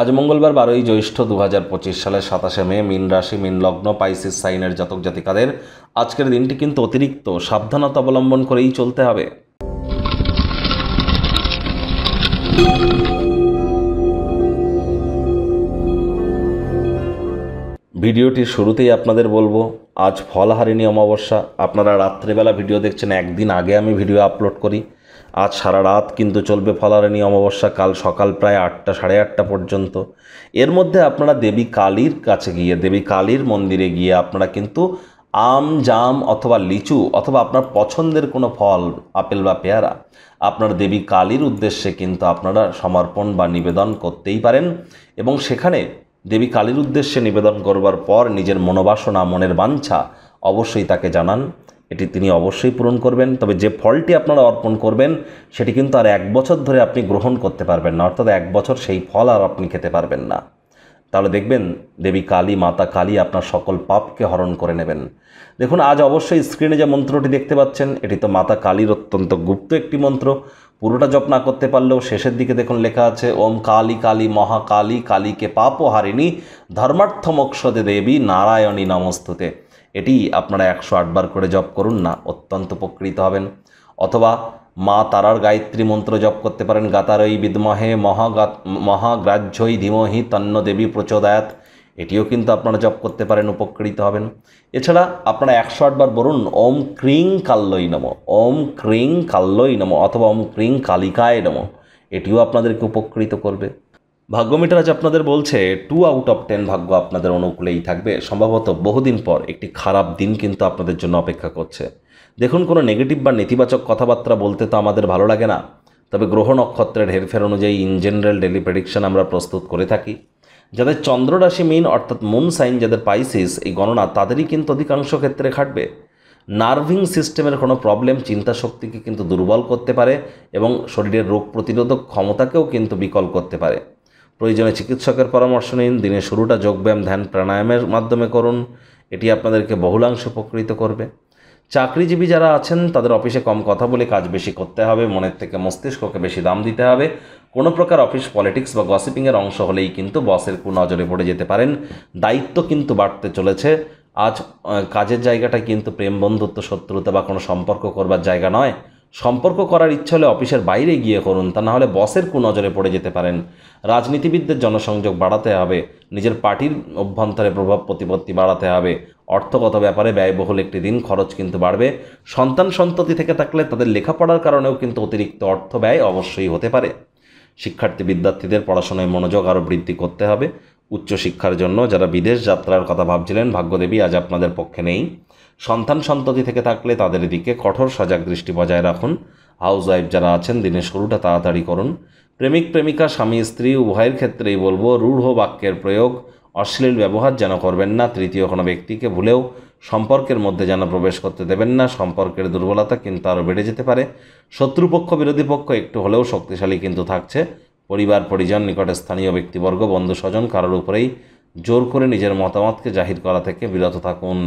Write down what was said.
আজ মঙ্গলবার 12ই জ্যৈষ্ঠ 2025 সালের 27শে মে। মীন রাশি, মীন লগ্ন, পাইসিস সাইনের জাতক জাতিকাদের আজকের দিনটি কিন্তু অতিরিক্ত সাবধানতা অবলম্বন করেই চলতে হবে। ভিডিওটির শুরুতেই আপনাদের বলবো, আজ ফলহারিণী অমাবস্যা। আপনারা রাত্রেবেলা ভিডিও দেখছেন, একদিন আগে আমি ভিডিও আপলোড করি। আজ সারা রাত কিন্তু চলবে ফলহারিণী অমাবস্যা, কাল সকাল প্রায় 8টা সাড়ে 8টা পর্যন্ত। এর মধ্যে আপনারা দেবী কালীর কাছে গিয়ে, দেবী কালীর মন্দিরে গিয়ে আপনারা কিন্তু আম, জাম অথবা লিচু অথবা আপনার পছন্দের কোনো ফল, আপেল বা পেয়ারা, আপনার দেবী কালীর উদ্দেশ্যে কিন্তু আপনারা সমর্পণ বা নিবেদন করতেই পারেন। এবং সেখানে দেবী কালীর উদ্দেশ্যে নিবেদন করবার পর নিজের মনোবাসনা, মনের বাঞ্ছা অবশ্যই তাকে জানান। এটি তিনি অবশ্যই পূরণ করবেন। তবে যে ফলটি আপনারা অর্পণ করবেন সেটি কিন্তু আর 1 বছর ধরে আপনি গ্রহণ করতে পারবেন না, অর্থাৎ 1 বছর সেই ফল আর আপনি খেতে পারবেন না। তাহলে দেখবেন দেবী কালী, মাতা কালী আপনার সকল পাপকে হরণ করে নেবেন। দেখুন, আজ অবশ্যই স্ক্রিনে যে মন্ত্রটি দেখতে পাচ্ছেন, এটি তো মাতা কালীর অত্যন্ত গুপ্ত একটি মন্ত্র। পুরোটা জপ না করতে পারলেও শেষের দিকে দেখুন লেখা আছে, ওম কালী কালী মহাকালী কালীকে পাপহারিণী ধর্মার্থ মোক্ষদে দেবী নারায়ণী নমস্তুতে। এটি আপনারা 108 বার করে জপ করুন না, অত্যন্ত উপকৃত হবেন। অথবা মা তারার গায়ত্রী মন্ত্র জপ করতে পারেন, গাতারৈ বিদ্মহে মহাগ্রাহ্যই ধীমহি তন্ন দেবী প্রচোদয়াৎ। এটিও কিন্তু আপনারা জপ করতে পারেন, উপকৃত হবেন। এছাড়া আপনারা 108 বার বলুন ওম ক্রিং কাল্যই নমঃ, ওম ক্রিং কাল্যই নমঃ অথবা ওম ক্রিং কালিকায় নমঃ। এটিও আপনাদেরকে উপকৃত করবে। ভাগ্যমিটার আজ আপনাদের বলছে 2 আউট অফ 10 ভাগ্য আপনাদের অনুকূলেই থাকবে। সম্ভবত বহুদিন পর একটি খারাপ দিন কিন্তু আপনাদের জন্য অপেক্ষা করছে। দেখুন, কোনো নেগেটিভ বা নেতিবাচক কথাবার্তা বলতে তো আমাদের ভালো লাগে না, তবে গ্রহ নক্ষত্রের হেরফের অনুযায়ী ইন জেনারেল ডেলি প্রেডিকশন আমরা প্রস্তুত করে থাকি। যাদের চন্দ্র রাশি মীন অর্থাৎ মুন সাইন, যাদের পাইসিস, এই গণনা তাদেরই কিন্তু অধিকাংশ ক্ষেত্রে খাটবে। নার্ভিং সিস্টেমের কোনো প্রবলেম চিন্তা শক্তিকে কিন্তু দুর্বল করতে পারে এবং শরীরের রোগ প্রতিরোধক ক্ষমতাকেও কিন্তু বিকল করতে পারে। প্রয়োজনে চিকিৎসকের পরামর্শ নিন। দিনের শুরুটা যোগব্যায়াম, ধ্যান, প্রাণায়ামের মাধ্যমে করুন। এটি আপনাদেরকে বহুলাংশে উপকৃত করবে। চাকরিজীবী যারা আছেন তাদের অফিসে কম কথা বলে কাজ বেশি করতে হবে, মনের থেকে মস্তিষ্ককে বেশি দাম দিতে হবে। কোনো প্রকার অফিস পলিটিক্স বা গসিপিংয়ের অংশ হলেই কিন্তু বসের কুনজরে পড়ে যেতে পারেন। দায়িত্ব কিন্তু বাড়তে চলেছে। আজ কাজের জায়গাটা কিন্তু প্রেম, বন্ধুত্ব, শত্রুতা বা কোনো সম্পর্ক করবার জায়গা নয়। সম্পর্ক করার ইচ্ছা হলে অফিসের বাইরে গিয়ে করুন, তা না হলে বসের কুনজরে পড়ে যেতে পারেন। রাজনীতিবিদদের জনসংযোগ বাড়াতে হবে, নিজের পার্টির অভ্যন্তরে প্রভাব প্রতিপত্তি বাড়াতে হবে। অর্থগত ব্যাপারে ব্যয়বহুল একটি দিন, খরচ কিন্তু বাড়বে। সন্তান সন্ততি থেকে থাকলে তাদের লেখাপড়ার কারণেও কিন্তু অতিরিক্ত অর্থ ব্যয় অবশ্যই হতে পারে। বিদ্যার্থীদের পড়াশোনায় মনোযোগ আরও বৃদ্ধি করতে হবে। উচ্চশিক্ষার জন্য যারা বিদেশ যাত্রার কথা ভাবছিলেন, ভাগ্যদেবী আজ আপনাদের পক্ষে নেই। সন্তান সন্ততি থেকে থাকলে তাদের দিকে কঠোর সজাগ দৃষ্টি বজায় রাখুন। হাউস ওয়াইফ যারা আছেন, দিনের শুরুটা তাড়াতাড়ি করুন। প্রেমিক প্রেমিকা, স্বামী স্ত্রী উভয়ের ক্ষেত্রেই বলবো, রূঢ় বাক্যের প্রয়োগ, অশ্লীল ব্যবহার যেন করবেন না। তৃতীয় কোনো ব্যক্তিকে ভুলেও সম্পর্কের মধ্যে যেন প্রবেশ করতে দেবেন না। সম্পর্কের দুর্বলতা কিন্তু আরও বেড়ে যেতে পারে। শত্রুপক্ষ, বিরোধী পক্ষ একটু হলেও শক্তিশালী কিন্তু থাকছে। পরিবার পরিজন, নিকটে স্থানীয় ব্যক্তিবর্গ, বন্ধু স্বজন কারোর উপরেই জোর করে নিজের মতামতকে জাহির করা থেকে বিরত থাকুন।